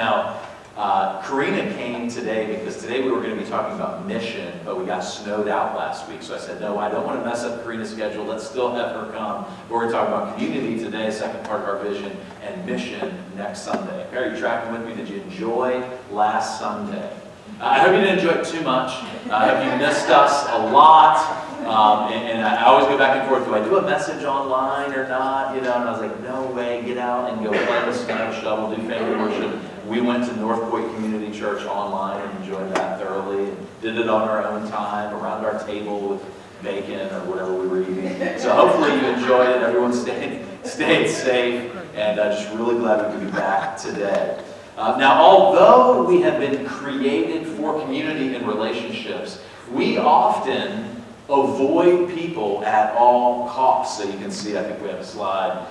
Now, Karina came today because today we were going to be talking about mission, but we got snowed out last week. So I said, no, I don't want to mess up Karina's schedule. Let's still have her come. We're going to talk about community today, second part of our vision, and mission next Sunday. Okay, are you tracking with me? Did you enjoy last Sunday? I hope you didn't enjoy it too much. I hope you missed us a lot. And I always go back and forth. Do I do a message online or not? You know, and I was like, no way. Get out and go play the snow shovel, do family worship. We went to North Point Community Church online and enjoyed that thoroughly. And did it on our own time, around our table with bacon or whatever we were eating. So hopefully you enjoyed it. Everyone stayed safe. And just really glad we could be back today. Now, although we have been created for community and relationships, we often avoid people at all costs. So you can see, I think we have a slide,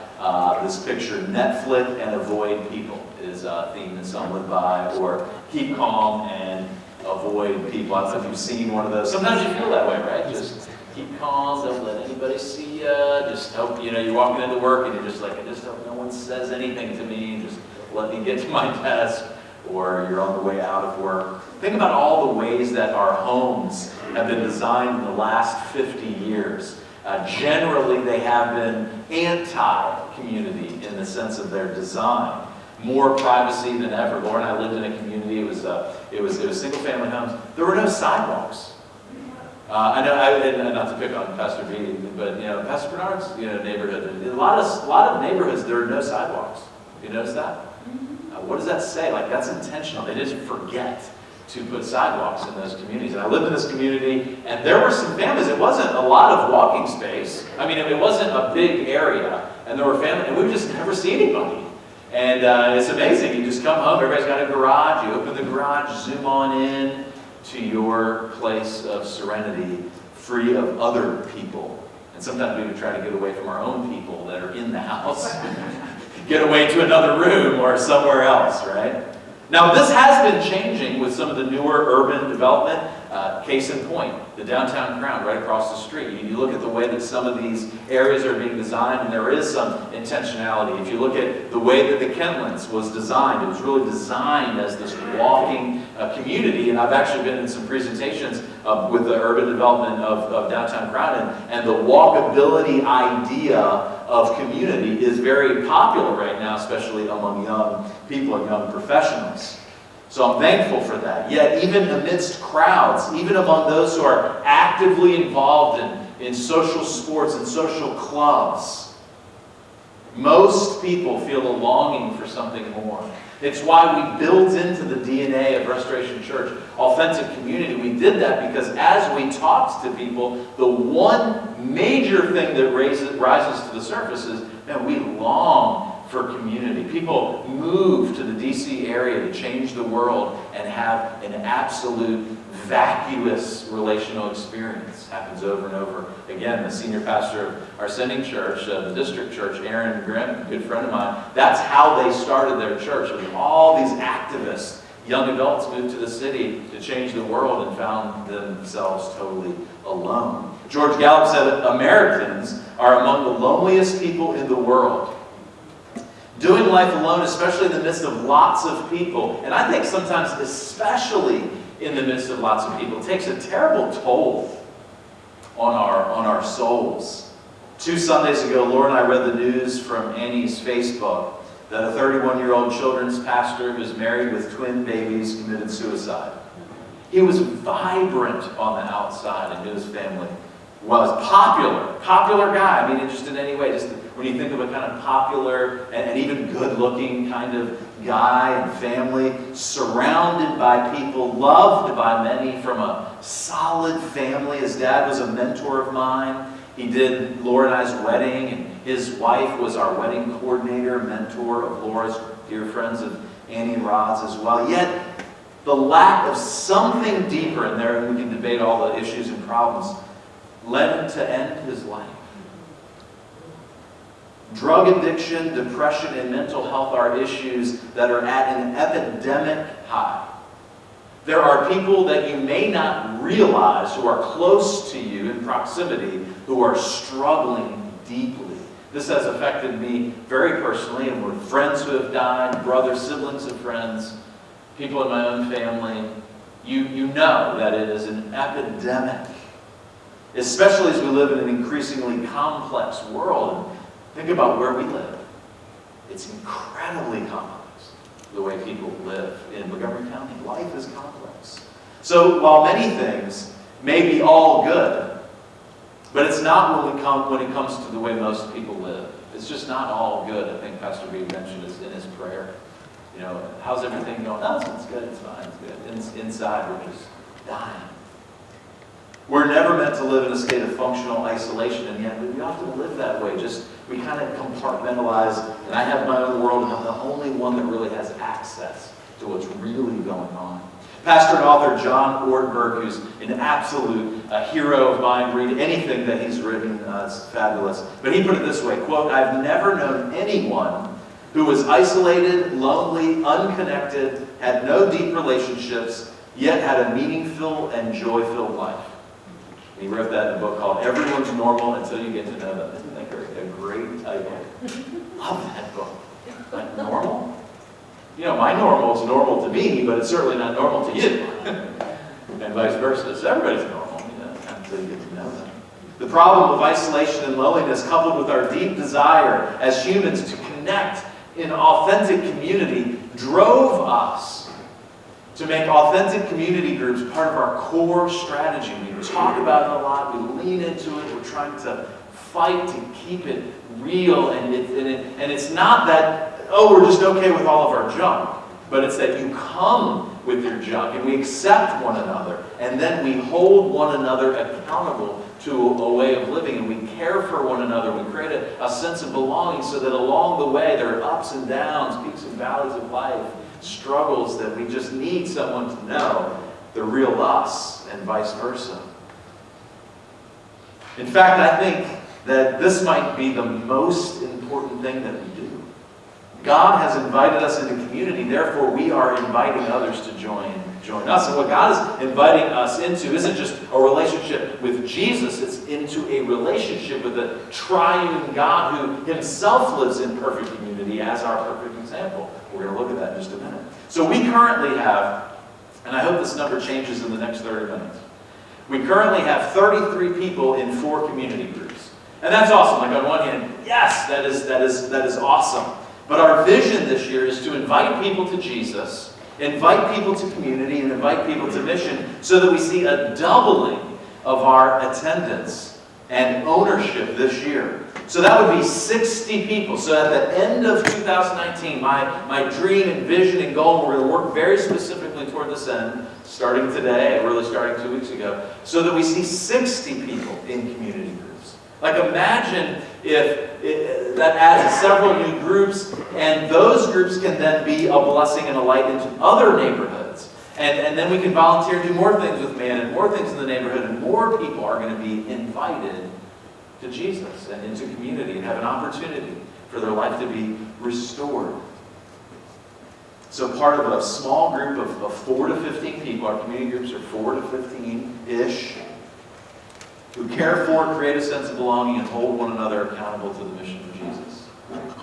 this picture, Netflix and avoid people is a theme that some live by, or keep calm and avoid people. I don't know if you've seen one of those. Sometimes you feel that way, right? Just keep calm, don't let anybody see you. Just hope, you know, you're walking into work and you're just like, I just hope no one says anything to me. Just let me get to my desk. Or you're on the way out of work. Think about all the ways that our homes have been designed in the last 50 years. Generally, they have been anti-community in the sense of their design. More privacy than ever. Laura and I lived in a community. It was single-family homes. There were no sidewalks. I know, and not to pick on Pastor B, but you know, Pastor Bernard's neighborhood. A lot of neighborhoods there are no sidewalks. You notice that? What does that say? Like, that's intentional. They didn't forget to put sidewalks in those communities. And I lived in this community, and there were some families. It wasn't a lot of walking space. I mean, it wasn't a big area, and there were families, and we would just never see anybody. And it's amazing. You just come home, everybody's got a garage, you open the garage, zoom on in to your place of serenity, free of other people. And sometimes we would try to get away from our own people that are in the house. Get away to another room or somewhere else, right? Now, this has been changing with some of the newer urban development. Case in point, the downtown Crown right across the street. You look at the way that some of these areas are being designed, and there is some intentionality. If you look at the way that the Kentlands was designed, it was really designed as this walking community. And I've actually been in some presentations with the urban development of downtown Crown, and the walkability idea of community is very popular right now, especially among young people and young professionals. So I'm thankful for that. Yet even amidst crowds, even among those who are actively involved in social sports and social clubs, most people feel a longing for something more. It's why we built into the DNA of Restoration Church authentic community. We did that because as we talked to people, the one major thing that rises to the surface is, man, we long for community. People move to the DC area to change the world and have an absolute vacuous relational experience. Happens over and over again. The senior pastor of our sending church, the district church, Aaron Grimm, a good friend of mine, that's how they started their church. With all these activists, young adults moved to the city to change the world and found themselves totally alone. George Gallup said that Americans are among the loneliest people in the world. Doing life alone, especially in the midst of lots of people, and I think sometimes especially in the midst of lots of people, takes a terrible toll on our souls. 2 Sundays ago, Laura and I read the news from Annie's Facebook that a 31-year-old children's pastor who's married with twin babies committed suicide. He was vibrant on the outside and his family was popular guy. I mean, just in any way, just when you think of a kind of popular and even good-looking kind of guy and family, surrounded by people, loved by many, from a solid family. His dad was a mentor of mine. He did Laura and I's wedding, and his wife was our wedding coordinator, mentor of Laura's, dear friends of Annie and Rod's as well. Yet, the lack of something deeper in there, and we can debate all the issues and problems, led him to end his life. Drug addiction, depression, and mental health are issues that are at an epidemic high. There are people that you may not realize who are close to you in proximity who are struggling deeply This has affected me very personally, and with friends who have died, brothers, siblings of friends, people in my own family. You know that it is an epidemic, especially as we live in an increasingly complex world. Think about where we live. It's incredibly complex, the way people live in Montgomery County. Life is complex. So while many things may be all good, but it's not when it comes to the way most people live. It's just not all good. I think Pastor B mentioned this in his prayer. You know, how's everything going? Oh, it's good, it's fine, it's good. Inside, we're just dying. We're never meant to live in a state of functional isolation, and yet we often live that way. We kind of compartmentalize, and I have my own world, and I'm the only one that really has access to what's really going on. Pastor and author John Ortberg, who's an absolute hero of mine, read anything that he's written, it's fabulous. But he put it this way, quote, "I've never known anyone who was isolated, lonely, unconnected, had no deep relationships, yet had a meaningful and joy-filled life." And he wrote that in a book called Everyone's Normal Until You Get to Know Them. Isn't that a great title? Love that book. Like, normal? You know, my normal is normal to me, but it's certainly not normal to you. And vice versa. So everybody's normal, until you get to know them. The problem of isolation and loneliness, coupled with our deep desire as humans to connect in authentic community, drove us to make authentic community groups part of our core strategy. We talk about it a lot, we lean into it, we're trying to fight to keep it real, and it's not that, oh, we're just okay with all of our junk, but it's that you come with your junk, and we accept one another, and then we hold one another accountable to a way of living, and we care for one another. We create a sense of belonging so that along the way there are ups and downs, peaks and valleys of life, struggles that we just need someone to know the real us, and vice versa. In fact, I think that this might be the most important thing that we do. God has invited us into community, therefore we are inviting others to join us. And what God is inviting us into isn't just a relationship with Jesus, it's into a relationship with a triune God who himself lives in perfect community as our perfect example. We're going to look at that in just a minute. So we currently have, and I hope this number changes in the next 30 minutes, we currently have 33 people in 4 community groups. And that's awesome. Like on one hand, yes, that is awesome. But our vision this year is to invite people to Jesus, invite people to community, and invite people to mission so that we see a doubling of our attendance and ownership this year. So that would be 60 people. So at the end of 2019, my dream and vision and goal, and we're going to work very specifically toward this end, starting today, really starting 2 weeks ago, so that we see 60 people in community groups. Like imagine if that adds several new groups, and those groups can then be a blessing and a light into other neighborhoods. And then we can volunteer and do more things with man and more things in the neighborhood, and more people are going to be invited to Jesus and into community and have an opportunity for their life to be restored. So part of a small group of 4 to 15 people, our community groups are 4 to 15-ish, who care for, create a sense of belonging, and hold one another accountable to the mission of Jesus.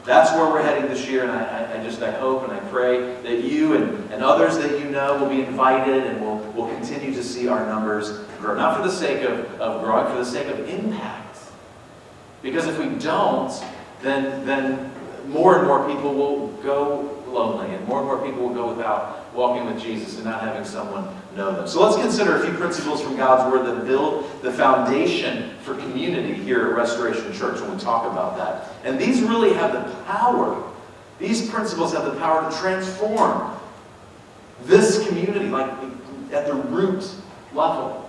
That's where we're heading this year, and I hope and I pray that you and others that you know will be invited, and we'll continue to see our numbers grow. Not for the sake of growing, for the sake of impact. Because if we don't, then more and more people will go lonely, and more people will go without walking with Jesus and not having someone know them. So let's consider a few principles from God's Word that build the foundation for community here at Restoration Church when we talk about that. And these really have the power, these principles have the power to transform this community, like at the root level.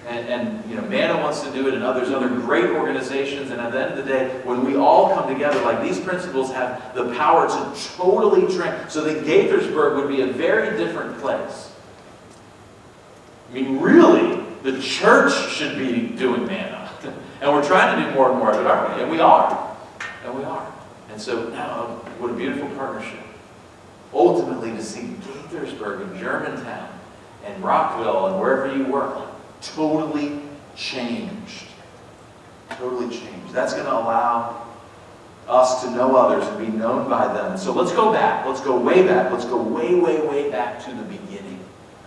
And you know, Manna wants to do it, and other great organizations. And at the end of the day, when we all come together, like these principles have the power to totally so that Gaithersburg would be a very different place. I mean, really, the church should be doing Manna. And we're trying to do more and more of it, aren't we? And we are. And we are. And so now, what a beautiful partnership. Ultimately, to see Gaithersburg and Germantown and Rockville and wherever you work, totally changed. Totally changed. That's going to allow us to know others and be known by them. So let's go back. Let's go way back. Let's go way, way, way back to the beginning.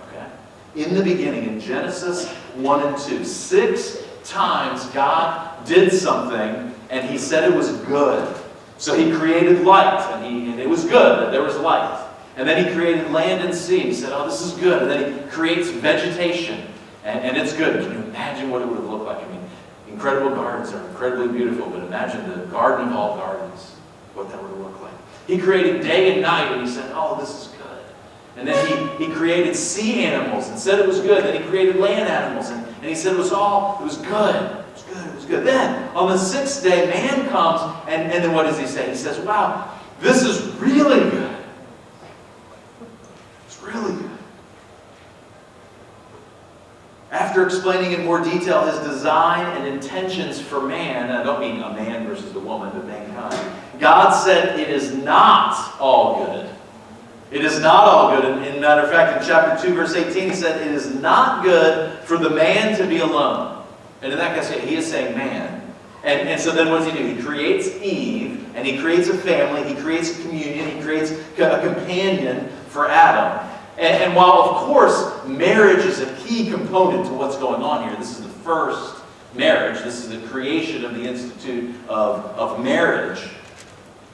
Okay? In the beginning, in Genesis 1 and 2, 6 times God did something and he said it was good. So he created light, and it was good that there was light. And then he created land and sea. He said, oh, this is good. And then he creates vegetation, and it's good. Can you imagine what it would have looked like? I mean, incredible gardens are incredibly beautiful, but imagine the garden of all gardens, what that would have looked like. He created day and night, and he said, oh, this is good. And then he created sea animals and said it was good. Then he created land animals, and he said it was good. It was good. Then, on the sixth day, man comes, and then what does he say? He says, wow, this is really good. It's really good. After explaining in more detail his design and intentions for man, and I don't mean a man versus the woman, but mankind, God said it is not all good. It is not all good. And matter of fact, in chapter 2, verse 18, he said, it is not good for the man to be alone. And in that case, he is saying man. And so then what does he do? He creates Eve, and he creates a family, he creates a communion, he creates a companion for Adam. And while, of course, marriage is a key component to what's going on here, this is the first marriage, this is the creation of the institute of marriage,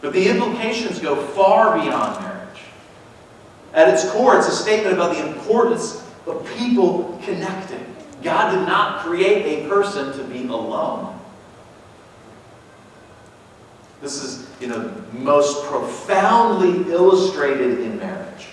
but the implications go far beyond marriage. At its core, it's a statement about the importance of people connecting. God did not create a person to be alone. This is, most profoundly illustrated in marriage.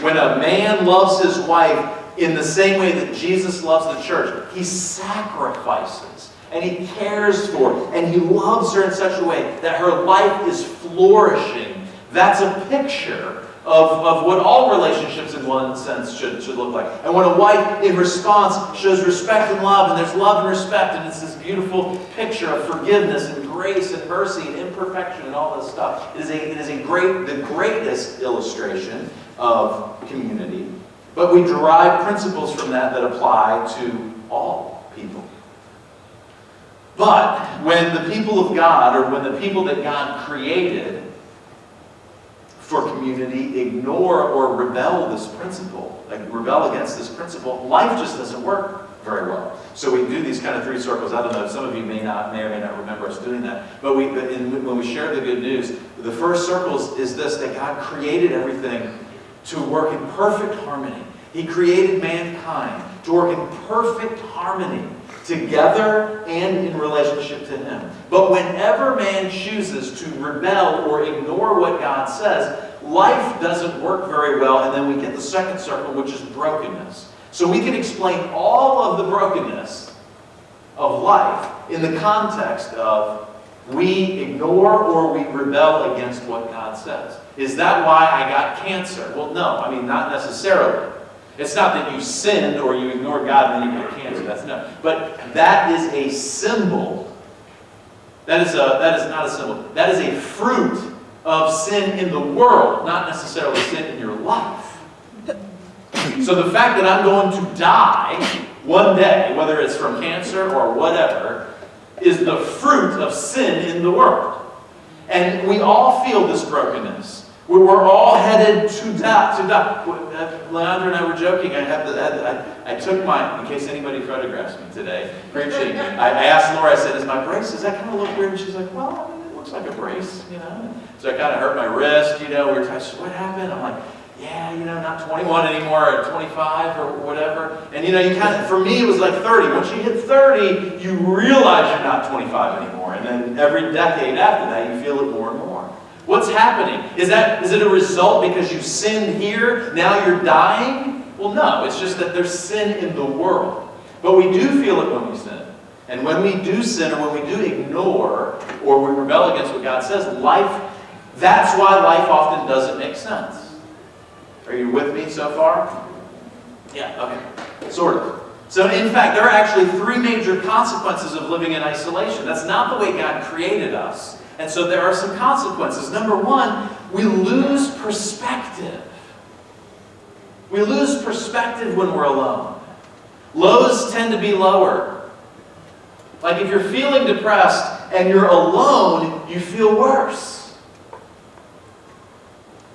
When a man loves his wife in the same way that Jesus loves the church, he sacrifices and he cares for her and he loves her in such a way that her life is flourishing. That's a picture of what all relationships in one sense should look like. And when a wife in response shows respect and love, and there's love and respect, and it's this beautiful picture of forgiveness and grace and mercy and imperfection and all this stuff. It is the greatest illustration of community. But we derive principles from that apply to all people. But when the people of God, or when the people that God created for community ignore or rebel this principle, rebel against this principle, life just doesn't work very well. So we do these kind of three circles. I don't know, some of you may or may not remember us doing that. But when we share the good news, the first circle is this, that God created everything to work in perfect harmony. He created mankind to work in perfect harmony together and in relationship to Him. But whenever man chooses to rebel or ignore what God says, life doesn't work very well, and then we get the second circle, which is brokenness. So we can explain all of the brokenness of life in the context of we ignore or we rebel against what God says. Is that why I got cancer? Well, no. I mean, not necessarily. It's not that you sinned or you ignored God and then you get cancer. That's no. But that is a symbol. That is not a symbol. That is a fruit of sin in the world, not necessarily sin in your life. So the fact that I'm going to die one day, whether it's from cancer or whatever, is the fruit of sin in the world. And we all feel this brokenness. We're all headed to die. Leandra and I were joking. I took my, in case anybody photographs me today, preaching. I asked Laura, I said, is my brace, does that kind of look weird? And she's like, well, I mean, it looks like a brace, So I kind of hurt my wrist, we were touched. What happened? I'm like, yeah, not 21 anymore, or 25 or whatever. And you kind of, for me, it was like 30. Once you hit 30, you realize you're not 25 anymore. And then every decade after that, you feel it more and more. What's happening? Is it a result because you sinned here, now you're dying? Well, no. It's just that there's sin in the world. But we do feel it when we sin. And when we do sin, or when we do ignore, or we rebel against what God says, that's why life often doesn't make sense. Are you with me so far? Yeah, okay. Sort of. So in fact, there are actually three major consequences of living in isolation. That's not the way God created us. And so there are some consequences. Number one, we lose perspective. We lose perspective when we're alone. Lows tend to be lower. Like if you're feeling depressed, and you're alone, you feel worse.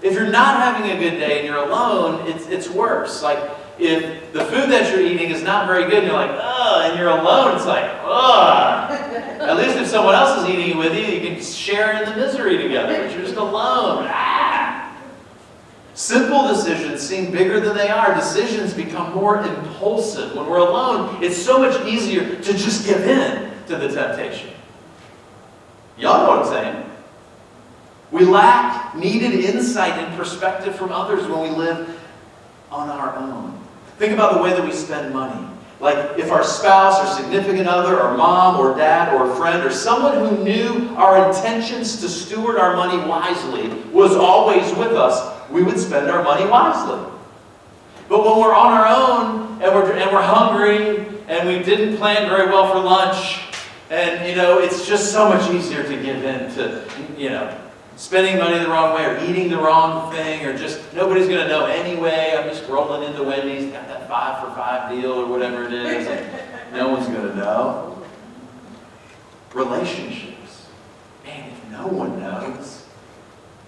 If you're not having a good day and you're alone, it's worse. Like, if the food that you're eating is not very good and you're like, ugh, and you're alone, it's like, ugh. At least if someone else is eating with you, you can share in the misery together, but you're just alone. Ah. Simple decisions seem bigger than they are. Decisions become more impulsive. When we're alone, it's so much easier to just give in to the temptation. Y'all know what I'm saying. We lack needed insight and perspective from others when we live on our own. Think about the way that we spend money. Like if our spouse or significant other or mom or dad or friend or someone who knew our intentions to steward our money wisely was always with us, we would spend our money wisely. But when we're on our own and we're hungry and we didn't plan very well for lunch, and it's just so much easier to give in to spending money the wrong way or eating the wrong thing or just nobody's going to know anyway. I'm just rolling into Wendy's, got that 5 for $5 deal or whatever it is. And no one's going to know. Relationships. Man, if no one knows.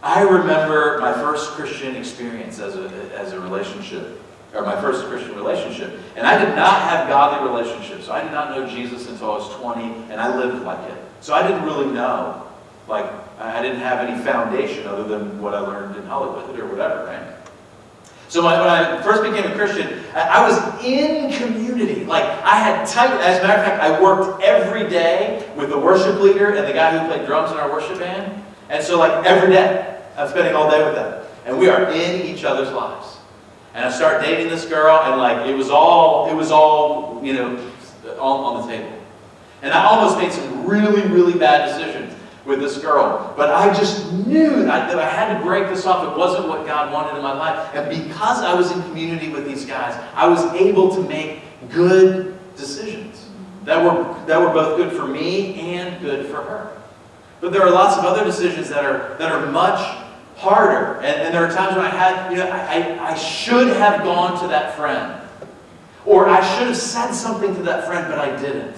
I remember my first Christian experience as a relationship, or my first Christian relationship. And I did not have godly relationships. So I did not know Jesus until I was 20, and I lived like it. So I didn't really know. Like, I didn't have any foundation other than what I learned in Hollywood or whatever, right? So when I first became a Christian, I was in community. Like, I had tight, as a matter of fact, I worked every day with the worship leader and the guy who played drums in our worship band. And so, like, every day, I'm spending all day with them. And we are in each other's lives. And I started dating this girl, and like, it was all on the table. And I almost made some really, really bad decisions with this girl. But I just knew that I had to break this off. It wasn't what God wanted in my life. And because I was in community with these guys, I was able to make good decisions that were both good for me and good for her. But there are lots of other decisions that are much harder. And there are times when I should have gone to that friend. Or I should have said something to that friend, but I didn't.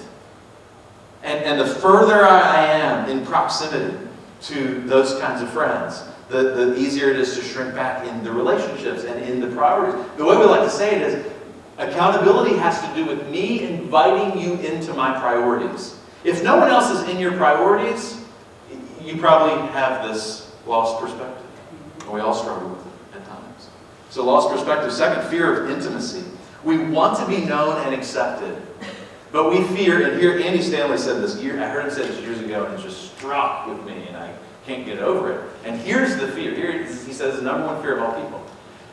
And the further I am in proximity to those kinds of friends, the easier it is to shrink back in the relationships and in the priorities. The way we like to say it is, accountability has to do with me inviting you into my priorities. If no one else is in your priorities, you probably have this lost perspective. And we all struggle with it at times. So lost perspective. Second, fear of intimacy. We want to be known and accepted. But we fear, and here Andy Stanley said this, I heard him say this years ago, and it just struck with me, and I can't get over it. And here's the fear. He says the number one fear of all people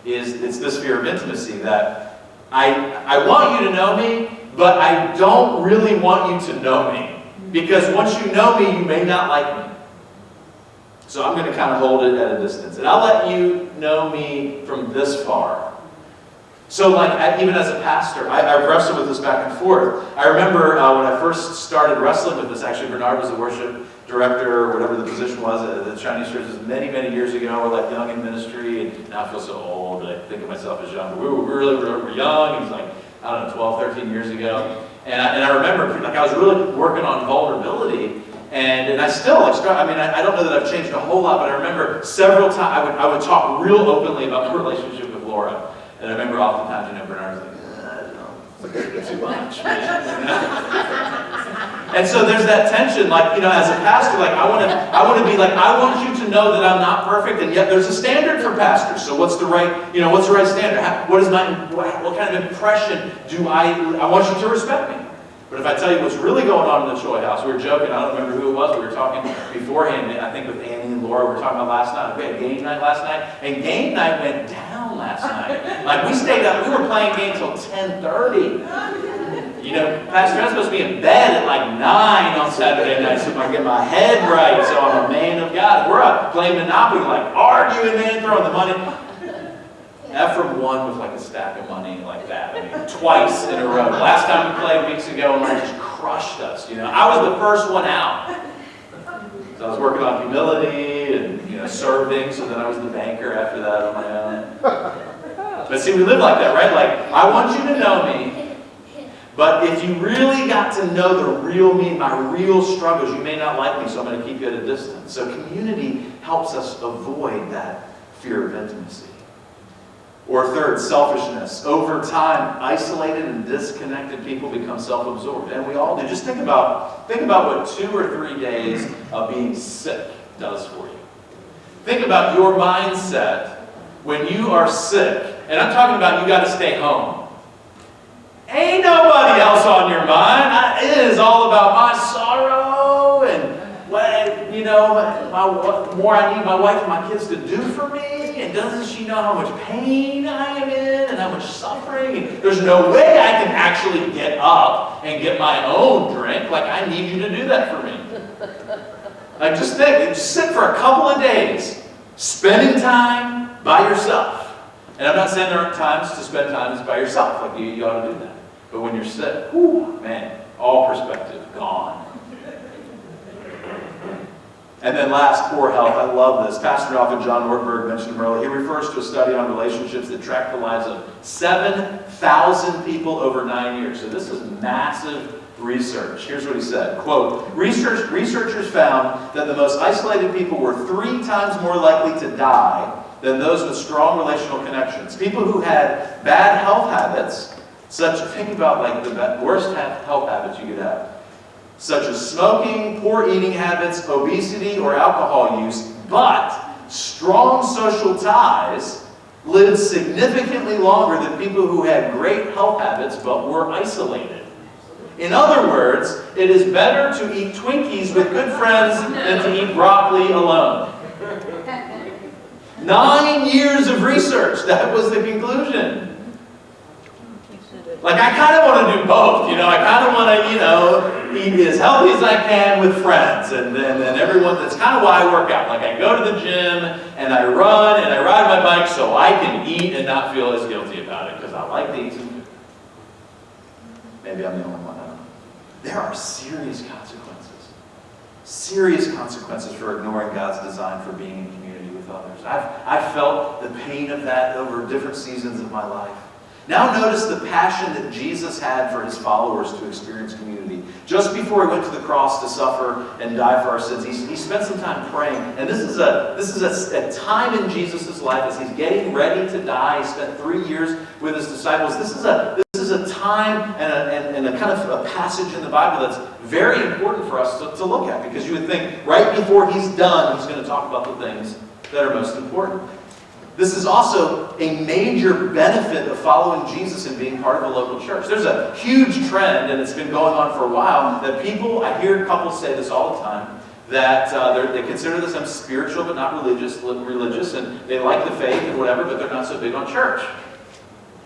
it's this fear of intimacy, that I want you to know me, but I don't really want you to know me. Because once you know me, you may not like me. So I'm going to kind of hold it at a distance. And I'll let you know me from this far. So even as a pastor, I've wrestled with this back and forth. I remember when I first started wrestling with this, actually Bernard was the worship director, or whatever the position was at the Chinese churches many, many years ago. We're like young in ministry, and now I feel so old, but I think of myself as young. But we were young. It was like, 12, 13 years ago. And I remember, I was really working on vulnerability. And I still, I don't know that I've changed a whole lot, but I remember several times I would talk real openly about my relationship with Laura. And I remember oftentimes, Bernard was like, it's too much. And so there's that tension, as a pastor, I want to be like, I want you to know that I'm not perfect, and yet there's a standard for pastors. So what's the right standard? What kind of impression do I want you to respect me? But if I tell you what's really going on in the Choy house, we were joking, I don't remember who it was, we were talking beforehand, I think with Annie and Laura, we were talking about last night. We had game night last night, and game night went down last night. We stayed up, we were playing game till 10:30. Pastor, I'm supposed to be in bed at 9 on Saturday night so I can get my head right, so I'm a man of God. We're up playing Monopoly, arguing, throwing the money. Ephraim won with a stack of money like that. Twice in a row. Last time we played weeks ago, and just crushed us. I was the first one out. So I was working on humility and serving. So then I was the banker after that on my own. But see, we live like that, right? I want you to know me, But if you really got to know the real me, my real struggles, you may not like me, so I'm going to keep you at a distance. So community helps us avoid that fear of intimacy. Or third, selfishness. Over time, isolated and disconnected people become self-absorbed. And we all do. Just think about what 2 or 3 days of being sick does for you. Think about your mindset when you are sick. And I'm talking about you got to stay home. Ain't nobody else on your mind. It is all about my sorrow and what, more I need my wife and my kids to do for me. And doesn't she know how much pain I am in and how much suffering? And there's no way I can actually get up and get my own drink. Like, I need you to do that for me. Like, just sit for a couple of days, spending time by yourself. And I'm not saying there aren't times to spend time by yourself. Like, you ought to do that. But when you're sick, whew, man, all perspective gone. And then last, poor health. I love this. Pastor Ralph and John Ortberg mentioned him earlier. He refers to a study on relationships that tracked the lives of 7,000 people over 9 years. So this is massive research. Here's what he said. Quote, researchers found that the most isolated people were 3 times more likely to die than those with strong relational connections. People who had bad health habits, think about like the worst health habits you could have, such as smoking, poor eating habits, obesity, or alcohol use, but strong social ties lived significantly longer than people who had great health habits but were isolated. In other words, it is better to eat Twinkies with good friends than to eat broccoli alone. 9 years of research, that was the conclusion. Like, I kind of want to do both, I kind of want to, eat as healthy as I can with friends, and then everyone, that's kind of why I work out. Like, I go to the gym, and I run, and I ride my bike so I can eat and not feel as guilty about it, because I like to eat some food. Maybe I'm the only one, I don't know. There are serious consequences for ignoring God's design for being in community with others. I've felt the pain of that over different seasons of my life. Now notice the passion that Jesus had for his followers to experience community. Just before he went to the cross to suffer and die for our sins, he spent some time praying. And this is a time in Jesus' life as he's getting ready to die. He spent 3 years with his disciples. This is a time and a kind of a passage in the Bible that's very important for us to look at, because you would think right before he's done, he's going to talk about the things that are most important. This is also a major benefit of following Jesus and being part of a local church. There's a huge trend, and it's been going on for a while, that people, I hear couples say this all the time, that they consider themselves spiritual but not religious, and they like the faith and whatever, but they're not so big on church.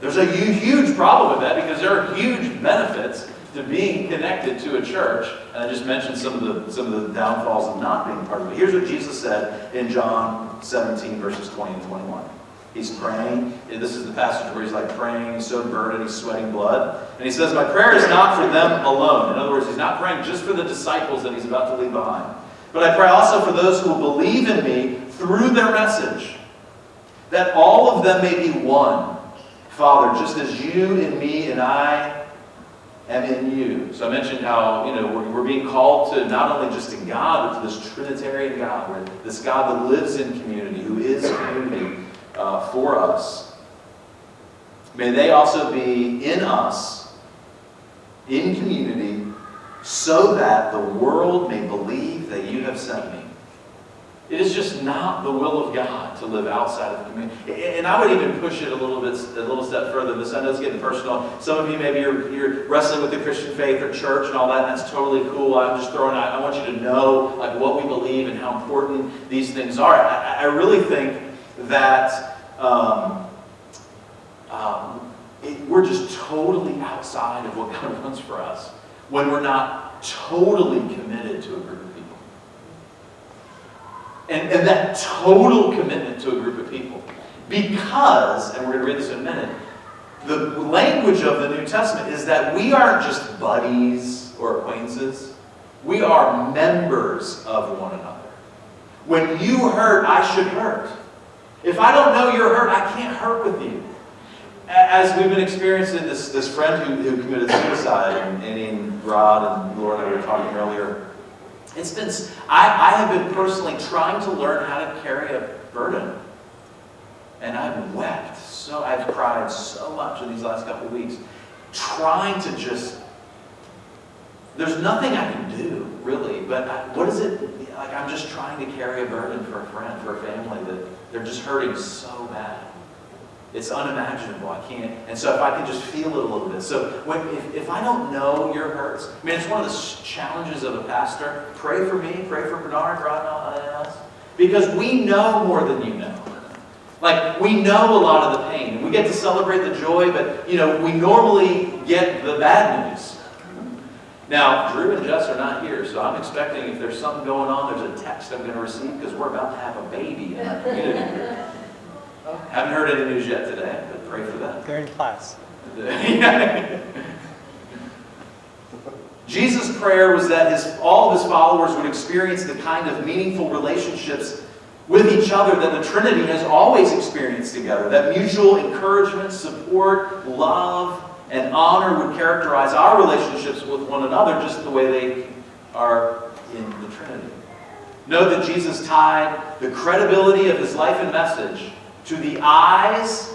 There's a huge problem with that, because there are huge benefits to being connected to a church. And I just mentioned some of the downfalls of not being part of it. Here's what Jesus said in John 17, verses 20 and 21. He's praying. This is the passage where he's like praying, he's so burdened, he's sweating blood. And he says, my prayer is not for them alone. In other words, he's not praying just for the disciples that he's about to leave behind. But I pray also for those who will believe in me through their message, that all of them may be one. Father, just as you in me and I am in you. So I mentioned how, we're being called to not only just to God, but to this Trinitarian God, this God that lives in community, who is community for us. May they also be in us, in community, so that the world may believe that you have sent me. It is just not the will of God to live outside of community. And I would even push it a little step further. This, I know it's getting personal. Some of you, maybe you're wrestling with the Christian faith or church and all that, and that's totally cool. I'm just throwing out, I want you to know like what we believe and how important these things are. I really think that we're just totally outside of what God wants for us when we're not totally committed to a group of people. And that total commitment to a group of people. Because, and we're going to read this in a minute, the language of the New Testament is that we aren't just buddies or acquaintances. We are members of one another. When you hurt, I should hurt. If I don't know you're hurt, I can't hurt with you. as we've been experiencing this friend who committed suicide, and Rod and Laura and I were talking earlier, it's been, I have been personally trying to learn how to carry a burden. And I've wept, I've cried so much in these last couple of weeks, trying to just, there's nothing I can do, really, but what is it, like I'm just trying to carry a burden for a friend, for a family that they're just hurting so bad. It's unimaginable. I can't. And so if I can just feel it a little bit. So if I don't know your hurts, I mean, it's one of the challenges of a pastor. Pray for me, pray for Bernard, Rod, and all else. Because we know more than you know. Like, we know a lot of the pain. We get to celebrate the joy, but, we normally get the bad news. Now, Drew and Jess are not here, so I'm expecting if there's something going on, there's a text I'm going to receive because we're about to have a baby in our community here. Haven't heard any news yet today, but pray for that. They're in class. Jesus' prayer was that all of his followers would experience the kind of meaningful relationships with each other that the Trinity has always experienced together. That mutual encouragement, support, love, and honor would characterize our relationships with one another just the way they are in the Trinity. Note that Jesus tied the credibility of his life and message to the eyes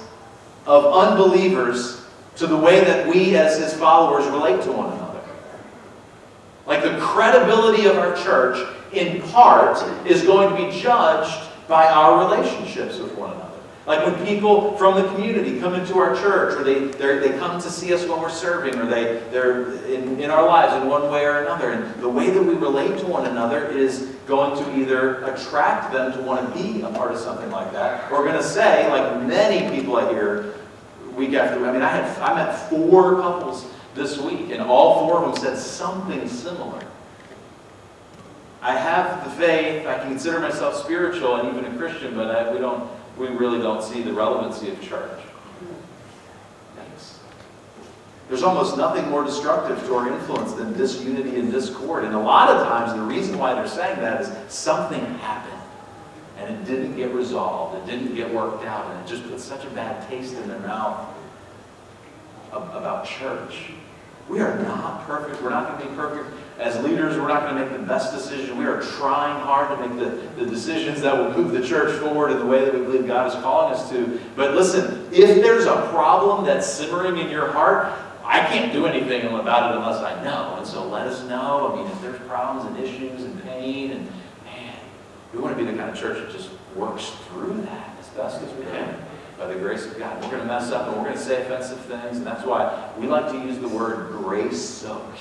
of unbelievers to the way that we as his followers relate to one another. Like the credibility of our church, in part, is going to be judged by our relationships with one another. Like when people from the community come into our church, or they come to see us when we're serving, or they're in our lives in one way or another. And the way that we relate to one another is going to either attract them to want to be a part of something like that, or going to say, like many people I hear week after week. I mean, I met 4 couples this week, and all 4 of them said something similar. I have the faith, I can consider myself spiritual and even a Christian, but we really don't see the relevancy of church. Thanks. There's almost nothing more destructive to our influence than disunity and discord. And a lot of times the reason why they're saying that is something happened and it didn't get resolved, it didn't get worked out, and it just put such a bad taste in their mouth about church. We are not perfect. We're not going to be perfect. As leaders, we're not going to make the best decision. We are trying hard to make the decisions that will move the church forward in the way that we believe God is calling us to. But listen, if there's a problem that's simmering in your heart, I can't do anything about it unless I know. And so let us know. I mean, if there's problems and issues and pain, and man, we want to be the kind of church that just works through that as best as we can. By the grace of God. We're going to mess up and we're going to say offensive things, and that's why we like to use the word grace-soaked.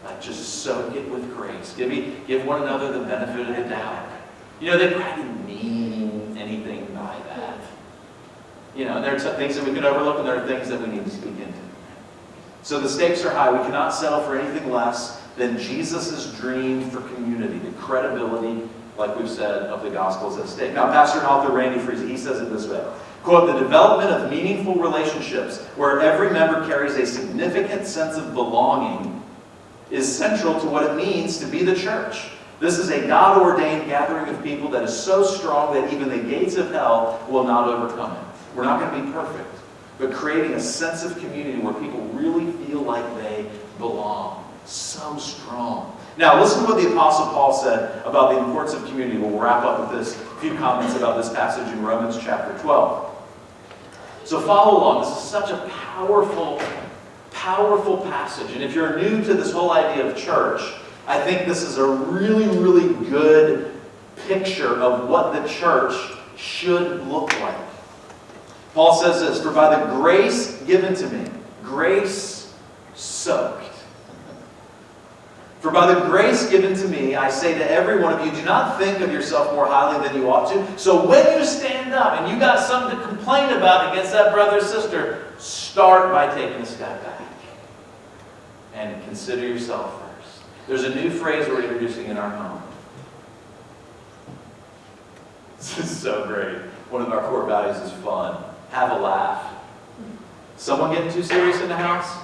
Like just soak it with grace. Give one another the benefit of the doubt. They probably didn't mean anything by that. And there are some things that we can overlook, and there are things that we need to speak into. So the stakes are high. We cannot settle for anything less than Jesus' dream for community, the credibility, like we've said, of the gospel is at stake. Now, pastor and author Randy Friese, he says it this way. Quote, the development of meaningful relationships where every member carries a significant sense of belonging is central to what it means to be the church. This is a God-ordained gathering of people that is so strong that even the gates of hell will not overcome it. We're not going to be perfect, but creating a sense of community where people really feel like they belong. So strong. Now, listen to what the Apostle Paul said about the importance of community. We'll wrap up with this few comments about this passage in Romans chapter 12. So follow along. This is such a powerful, powerful passage. And if you're new to this whole idea of church, I think this is a really, really good picture of what the church should look like. Paul says this, for by the grace given to me, grace soaked. For by the grace given to me, I say to every one of you, do not think of yourself more highly than you ought to. So when you stand up and you got something to complain about against that brother or sister, start by taking a step back and consider yourself first. There's a new phrase we're introducing in our home. This is so great. One of our core values is fun. Have a laugh. Someone getting too serious in the house?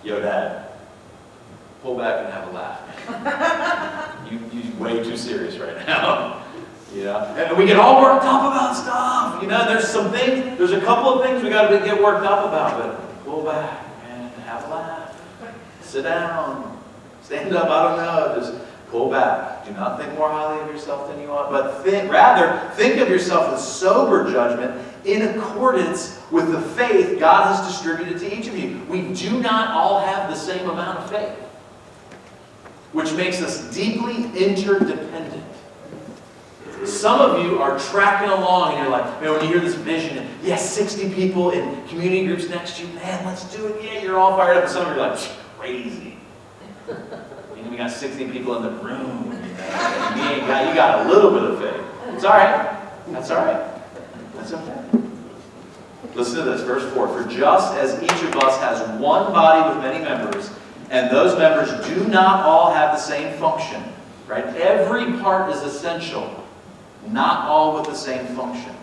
Yo, Dad. Pull back and have a laugh. You're way too serious right now. You know, and we get all worked up about stuff. You know, there's a couple of things we got to get worked up about, but pull back and have a laugh. Sit down, stand up. I don't know. Just pull back. Do not think more highly of yourself than you ought, but rather think of yourself with sober judgment in accordance with the faith God has distributed to each of you. We do not all have the same amount of faith, which makes us deeply interdependent. Some of you are tracking along and you're like, man, when you hear this vision, and yes, 60 people in community groups next to you, man, let's do it. Yeah, you're all fired up. And some of you are like, crazy. We got 60 people in the room. You got a little bit of faith. It's all right. That's all right. That's okay. Listen to this, verse 4. For just as each of us has one body with many members, and those members do not all have the same function, right? Every part is essential, not all with the same function.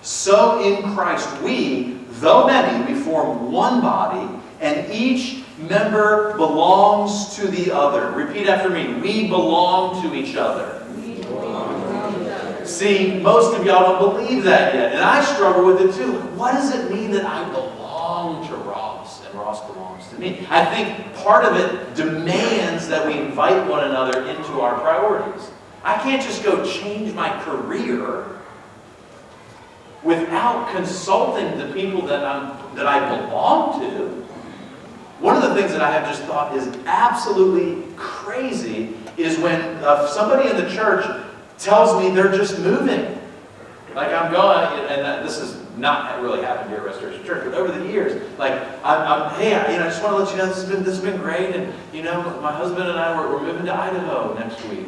So in Christ we, though many, we form one body, and each member belongs to the other. Repeat after me. We belong to each other. See, most of y'all don't believe that yet, and I struggle with it too. What does it mean that I belong to Ross and Ross belongs to me? I think part of it demands that we invite one another into our priorities. I can't just go change my career without consulting the people that I belong to. One of the things that I have just thought is absolutely crazy is when somebody in the church tells me they're just moving. Like I'm going, and this has not really happened here at Restoration Church, but over the years, like hey, I just want to let you know this has been great, and my husband and I we're moving to Idaho next week.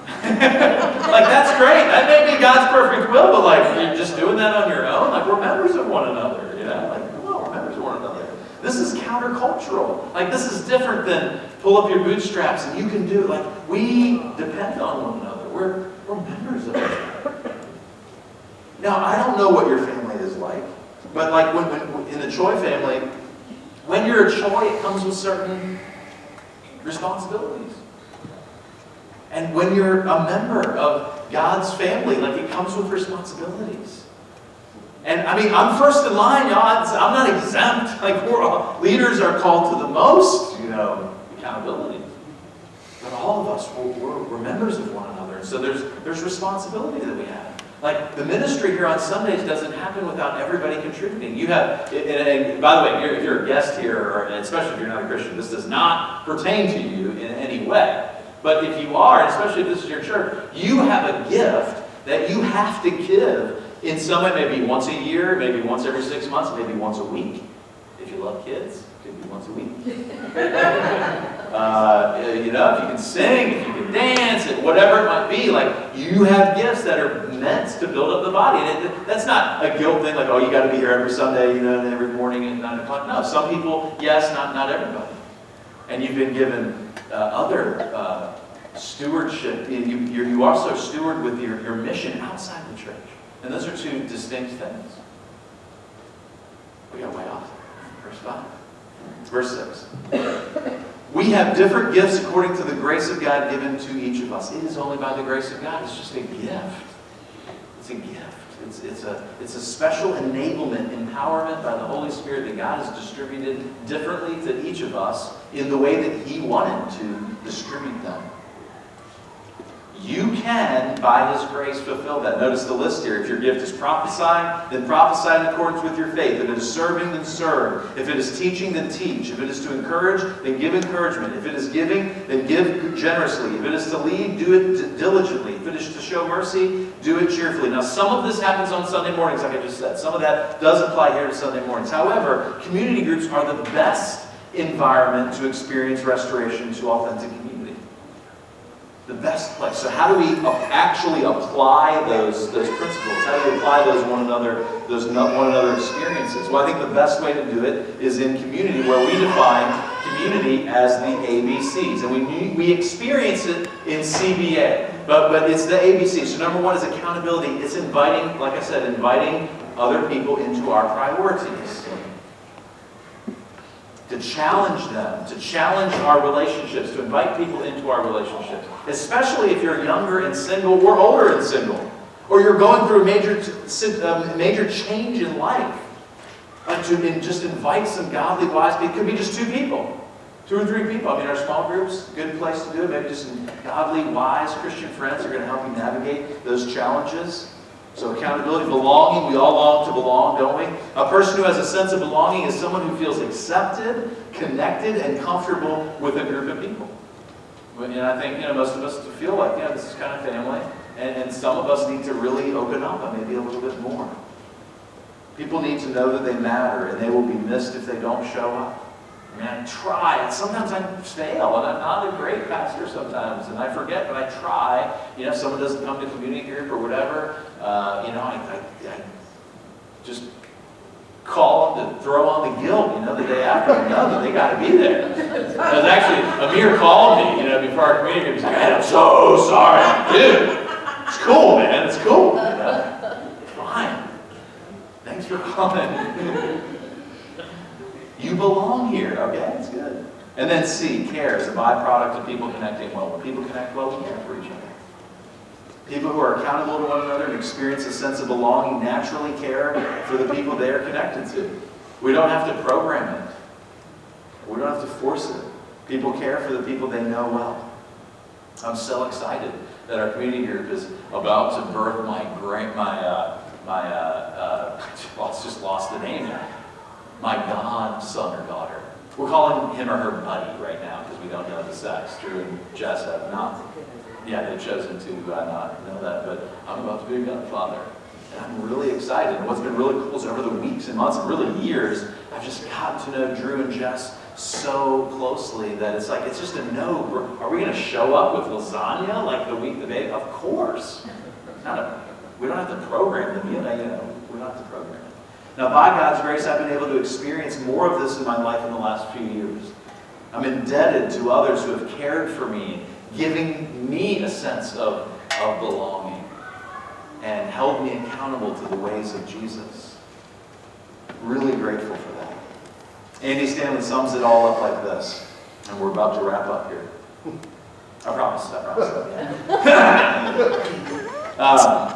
Like that's great. That may be God's perfect will, but like you're just doing that on your own. Like we're members of one another, Like come on, we're members of one another. This is countercultural. Like this is different than pull up your bootstraps and you can do. Like we depend on one another. We're members of each other. Now I don't know what your family is like, but like when in the Choy family, when you're a Choy, it comes with certain responsibilities. And when you're a member of God's family, like it comes with responsibilities. And I mean, I'm first in line, y'all. I'm not exempt. Like leaders are called to the most, accountability. But all of us, we're members of one another. And so there's responsibility that we have. Like the ministry here on Sundays doesn't happen without everybody contributing. You have, and by the way, if you're a guest here, or especially if you're not a Christian, this does not pertain to you in any way. But if you are, especially if this is your church, you have a gift that you have to give in some way, maybe once a year, maybe once every 6 months, maybe once a week. If you love kids, it could be once a week. If you can sing, if you can dance, whatever it might be, like you have gifts that are meant to build up the body. And that's not a guilt thing, like, oh, you got to be here every Sunday, and every morning at 9 o'clock. No, some people, yes, not everybody. And you've been given other stewardship. You also steward with your mission outside the church. And those are two distinct things. We got way off. Verse 5. Verse 6. We have different gifts according to the grace of God given to each of us. It is only by the grace of God. It's just a gift. It's a gift. It's a special enablement, empowerment by the Holy Spirit that God has distributed differently to each of us in the way that He wanted to distribute them. You can, by His grace, fulfill that. Notice the list here. If your gift is prophesying, then prophesy in accordance with your faith. If it is serving, then serve. If it is teaching, then teach. If it is to encourage, then give encouragement. If it is giving, then give generously. If it is to lead, do it diligently. If it is to show mercy, do it cheerfully. Now, some of this happens on Sunday mornings, like I just said. Some of that does apply here to Sunday mornings. However, community groups are the best environment to experience restoration to authentic community. The best place. So how do we actually apply those principles? How do we apply those one another experiences? Well, I think the best way to do it is in community, where we define community as the ABCs, and we experience it in CBA, but it's the ABC. So number one is accountability. It's inviting, like I said, inviting other people into our priorities. to challenge them, to challenge our relationships, to invite people into our relationships, especially if you're younger and single or older and single, or you're going through a major change in life. Like to just invite some godly, wise people. It could be just 2 people. 2 or 3 people. I mean, our small groups, good place to do it. Maybe just some godly, wise Christian friends are going to help you navigate those challenges. So accountability, belonging, we all long to belong, don't we? A person who has a sense of belonging is someone who feels accepted, connected, and comfortable with a group of people. And I think, most of us feel like, this is kind of family. And some of us need to really open up and maybe a little bit more. People need to know that they matter, and they will be missed if they don't show up. I mean, I try, and sometimes I fail, and I'm not a great pastor sometimes, and I forget, but I try. If someone doesn't come to community group or whatever, I just call them to throw on the guilt, the day after. I know that they got to be there. Because actually, Amir called me, before our community group. He's like, I'm so sorry, dude. It's cool, man. It's cool. It's fine. Thanks for calling. You belong here, okay? It's good. And then C, care is a byproduct of people connecting well. When people connect well, we care for each other. People who are accountable to one another and experience a sense of belonging naturally care for the people they are connected to. We don't have to program it. We don't have to force it. People care for the people they know well. I'm so excited that our community group is about to birth I just lost the name now. My godson or daughter. We're calling him or her buddy right now because we don't know the sex. Drew and Jess have not. Yeah, they've chosen to not know that, but I'm about to be a godfather. And I'm really excited. And what's been really cool is over the weeks and months and really years, I've just gotten to know Drew and Jess so closely that it's just a no. Are we going to show up with lasagna like the week the baby? Of course. We don't have to program them. We don't have to program it. Now, by God's grace, I've been able to experience more of this in my life in the last few years. I'm indebted to others who have cared for me, giving me a sense of belonging, and held me accountable to the ways of Jesus. Really grateful for that. Andy Stanley sums it all up like this, and we're about to wrap up here. I promise.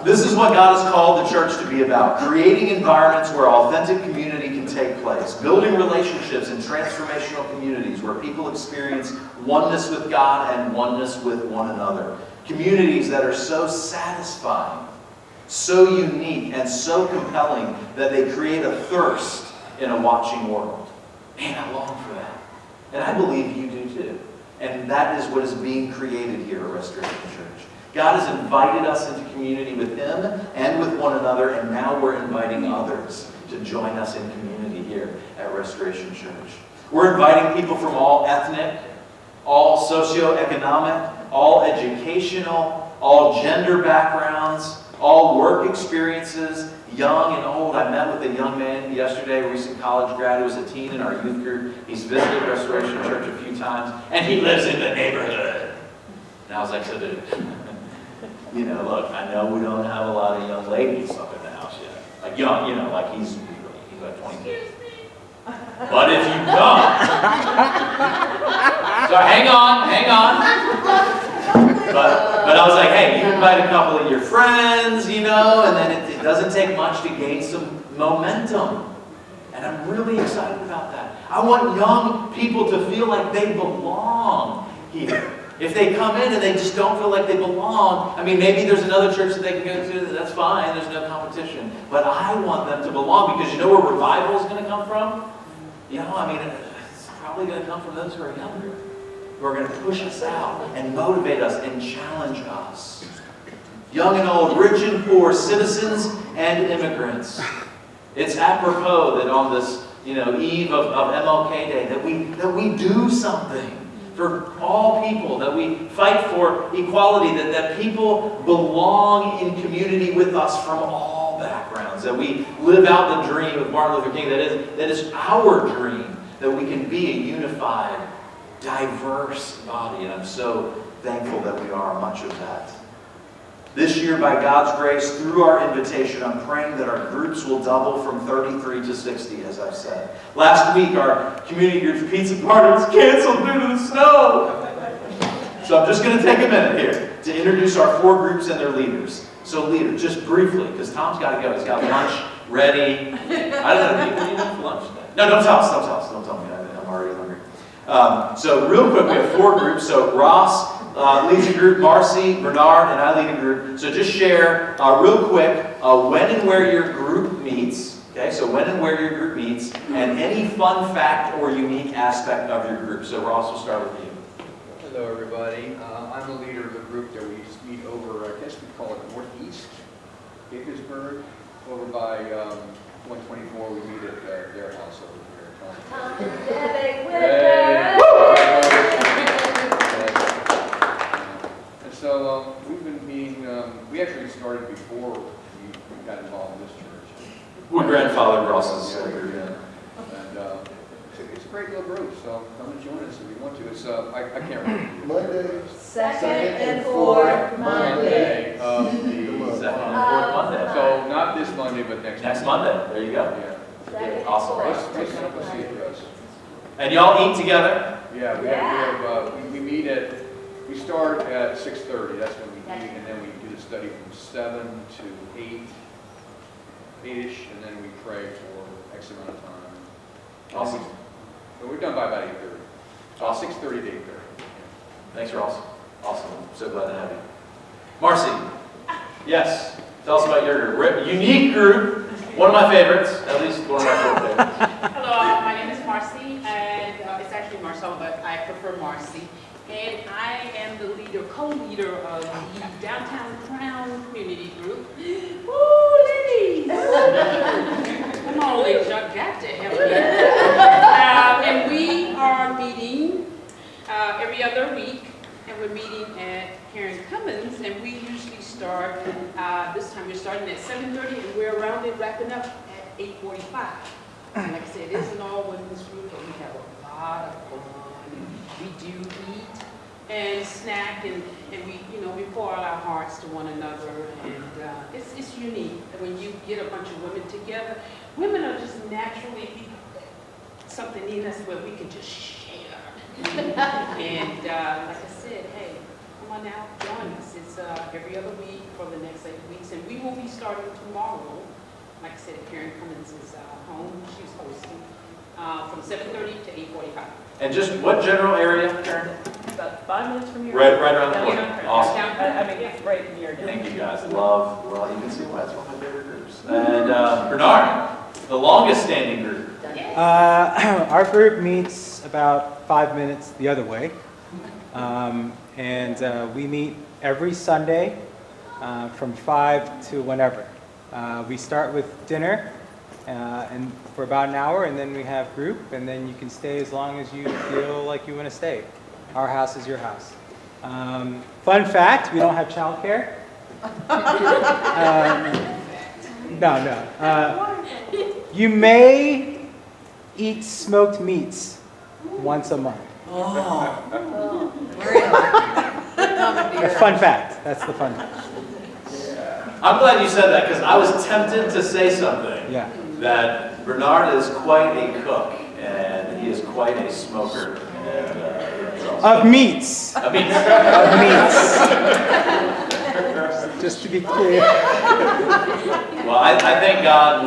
This is what God has called the church to be about, creating environments where authentic community can take place, building relationships in transformational communities where people experience oneness with God and oneness with one another, communities that are so satisfying, so unique, and so compelling that they create a thirst in a watching world. Man, I long for that. And I believe you do too. And that is what is being created here at Restoration Church. God has invited us into community with Him and with one another, and now we're inviting others to join us in community here at Restoration Church. We're inviting people from all ethnic, all socioeconomic, all educational, all gender backgrounds, all work experiences, young and old. I met with a young man yesterday, a recent college grad who was a teen in our youth group. He's visited Restoration Church a few times, and he lives in the neighborhood. And I was like, so dude, look, I know we don't have a lot of young ladies up in the house yet. Like young, like he's like 22. But if you come, so hang on. But I was like, hey, you invite a couple of your friends, and then it doesn't take much to gain some momentum. And I'm really excited about that. I want young people to feel like they belong here. If they come in and they just don't feel like they belong, maybe there's another church that they can go to, that's fine, there's no competition. But I want them to belong because you know where revival is going to come from? It's probably going to come from those who are younger, who are going to push us out and motivate us and challenge us. Young and old, rich and poor, citizens and immigrants. It's apropos that on this eve of MLK Day that we do something for all people, that we fight for equality, that people belong in community with us from all backgrounds, that we live out the dream of Martin Luther King, that is our dream, that we can be a unified, diverse body, and I'm so thankful that we are much of that. This year, by God's grace, through our invitation, I'm praying that our groups will double from 33 to 60, as I've said. Last week, our community group's pizza party was canceled due to the snow. So I'm just going to take a minute here to introduce our 4 groups and their leaders. So leader, just briefly, because Tom's got to go. He's got lunch ready. I don't know, what do you want for lunch? No, don't tell us. Don't tell me. I'm already hungry. So real quick, we have 4 groups. So Ross leads a group, Marcy, Bernard, and I lead a group. So just share real quick when and where your group meets. Okay, so when and where your group meets, and any fun fact or unique aspect of your group. So Ross, we'll start with you. Hello, everybody. I'm the leader of the group that we meet over, I guess we call it Northeast Gaithersburg, over by 124. We meet at their house over here. And so we've been meeting, we actually started before we got involved in this church. We're grandfather Ross's group. And it's a great little group, so come and join us if you want to. It's, I can't remember. Monday. Second and fourth Monday. Of the Second and fourth Monday. So not this Monday, but next Monday. There you go. Yeah. Awesome. Let's see it for us. And y'all eat together? Yeah, we meet at, we start at 6:30, that's when we meet, and then we do the study from 7 to 8-ish, and then we pray for X amount of time. Awesome. So we're done by about 8:30. Awesome. 6:30 to 8:30. Thanks, Ross. Awesome. So glad to have you. Marcy, yes. Tell us about your group. Unique group. One of my favorites. At least one of my 4 favorites. Hello, my name is Marcy, and it's actually Marcel, but I prefer Marcy. And I am the leader, co-leader of the Downtown Crown Community Group. Woo, ladies! Come on, ladies, y'all got to help me. And we are meeting every other week, and we're meeting at Karen Cummins, and we usually start, this time we're starting at 7:30, and we're around it wrapping up at 8:45. And like I said, it isn't all women's group, but we have a lot of fun. We do eat and snack, and we, we pour out our hearts to one another, and it's unique when you get a bunch of women together. Women are just naturally something in us where we can just share. And like I said, hey, come on now, join us. It's every other week for the next 8 weeks, and we will be starting tomorrow. Like I said, Karen Cummins is home. She's hosting from 7:30 to 8:45. And just what general area, Karen? About 5 minutes from here. Right around the corner. Awesome. I mean, it's right near. Thank you guys. Well, you can see why it's one of my favorite groups. And Bernard, the longest standing group. Our group meets about 5 minutes the other way. And we meet every Sunday from 5 to whenever. We start with dinner and for about an hour, and then we have group, and then you can stay as long as you feel like you want to stay. Our house is your house. Fun fact, we don't have childcare. No. You may eat smoked meats once a month. A fun fact. That's the fun fact. I'm glad you said that because I was tempted to say something. Yeah. That Bernard is quite a cook and he is quite a smoker. And, Of meats. I mean, Of meats. Just to be clear. well, I thank God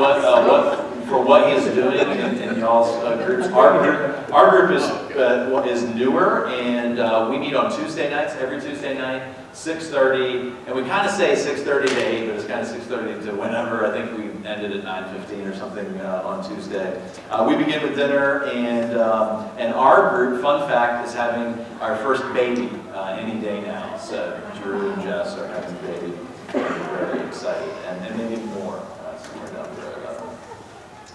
for what He is doing in y'all's groups. Our group is newer, and we meet on Tuesday nights, every Tuesday night, 6:30, and we kind of say 6:30 to 8, but it's kind of 6:30 to whenever. I think we ended at 9:15 or something on Tuesday. We begin with dinner, and our group, fun fact, is having our first baby any day now. So Drew and Jess are having a baby. We're very excited, and maybe more somewhere down the road.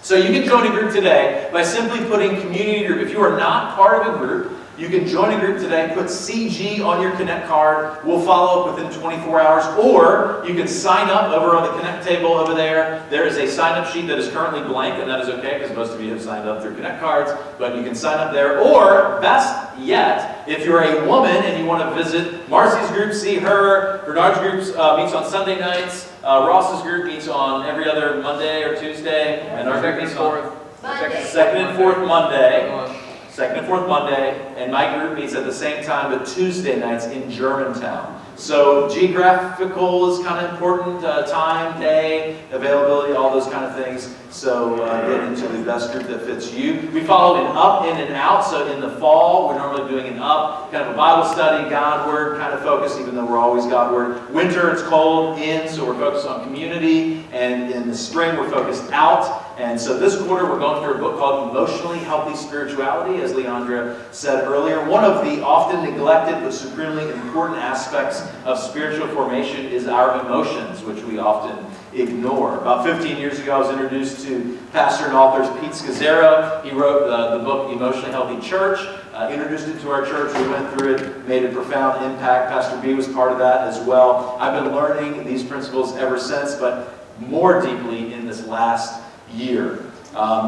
So you can join a group today by simply putting community group. If you are not part of a group, you can join a group today, put CG on your Connect card. We'll follow up within 24 hours. Or you can sign up over on the Connect table over there. There is a sign-up sheet that is currently blank, and that is okay because most of you have signed up through Connect cards. But you can sign up there. Or, best yet, if you're a woman and you want to visit Marcy's group, see her, Bernard's group meets on Sunday nights. Ross's group meets on every other Monday or Tuesday. And our group Second and meets on fourth. Monday. second and fourth Monday. Monday. Second and fourth Monday, and my group meets at the same time, but Tuesday nights in Germantown. So geographical is kind of important, time, day, availability, all those kind of things. So get into the best group that fits you. We follow an up, in, and out. So in the fall, we're normally doing an up, kind of a Bible study, Godward kind of focus, even though we're always Godward. Winter, it's cold, in, so we're focused on community. And in the spring, we're focused out. And so this quarter, we're going through a book called Emotionally Healthy Spirituality, as Leandra said earlier. One of the often neglected but supremely important aspects of spiritual formation is our emotions, which we often ignore. About 15 years ago, I was introduced to pastor and author Pete Scazzaro. He wrote the book Emotionally Healthy Church, introduced it to our church. We went through it, made a profound impact. Pastor B was part of that as well. I've been learning these principles ever since, but more deeply in this last year.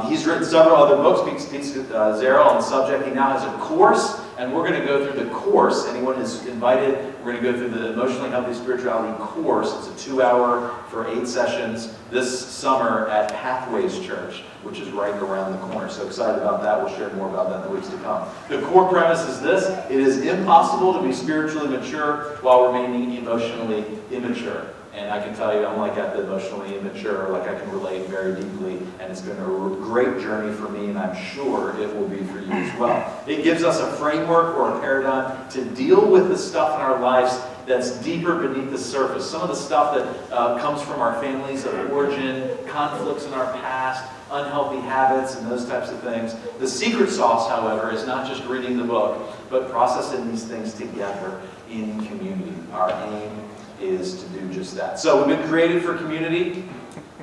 He's written several other books, Pete Scazzaro, on the subject. He now has a course, and we're going to go through the course. Anyone is invited. We're going to go through the Emotionally Healthy Spirituality course. It's a 2-hour for 8 sessions this summer at Pathways Church, which is right around the corner. So excited about that. We'll share more about that in the weeks to come. The core premise is this: it is impossible to be spiritually mature while remaining emotionally immature. And I can tell you, I'm like at the emotionally immature, like I can relate very deeply, and it's been a great journey for me, and I'm sure it will be for you as well. It gives us a framework or a paradigm to deal with the stuff in our lives that's deeper beneath the surface. Some of the stuff that comes from our families of origin, conflicts in our past, unhealthy habits, and those types of things. The secret sauce, however, is not just reading the book, but processing these things together in community. Our aim is to do just that. So we've been created for community,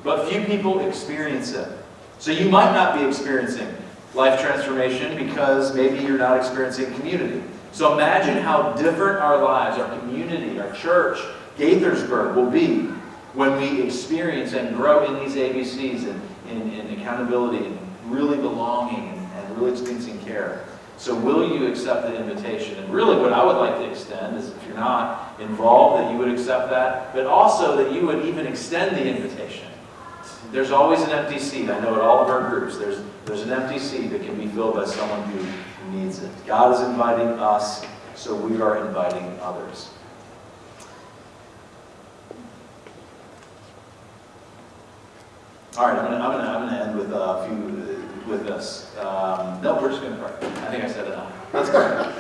but few people experience it. So you might not be experiencing life transformation because maybe you're not experiencing community. So imagine how different our lives, our community, our church, Gaithersburg will be when we experience and grow in these ABCs and in accountability and really belonging and really experiencing care. So will you accept the invitation? And really what I would like to extend is, if you're not involved, that you would accept that, but also that you would even extend the invitation. There's always an empty seat. I know at all of our groups, there's an empty seat that can be filled by someone who needs it. God is inviting us, so we are inviting others. All right, I'm gonna end with a few with this. No, we're just gonna pray. I think I said enough. Let's pray.